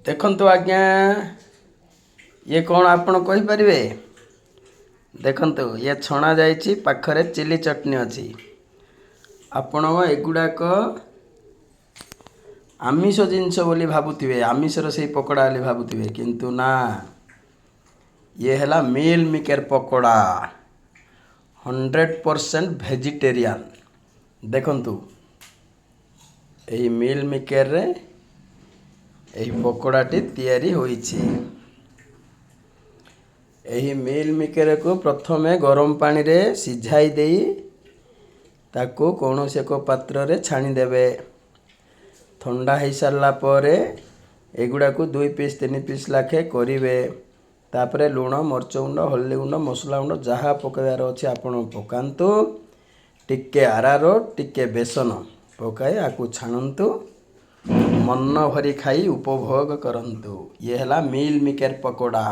देखंतु आज्ञा ये कौन आपण कहि परिबे। देखंतु ये छणा जाइछि पाखरे चिली चटनी अछि। आपण एगुड़ाक आमिष जिनस बोली भाबुथिबे, आमिषर से पकोड़ा बोली भाबुथिबे, किंतु ना, ये हैला मिल मेकर पकोड़ा 100% वेजिटेरियन। देखंतु एही मिल मेकर रे एही पकोड़ाटी तैयारी होइछि। एही मिल मेकर को प्रथमे गरम पानी रे सिझाई देई ताको कौनसी एक पात्र रे छाणी देबे। ठंडा हो सारा पर एगुड़ा को 2 पीस 3 पीस लाखे करेंगे। तापरे लुण मरच गुंड हल्दी गुंड मसला गुंड जहाँ पकार अच्छे आपण पकातु। टिके आरारोट टिके बेसन पकाई आकु छाणु, मन भरी खाई उपभोग करंतु। ये हैला मिल मेकर पकोड़ा।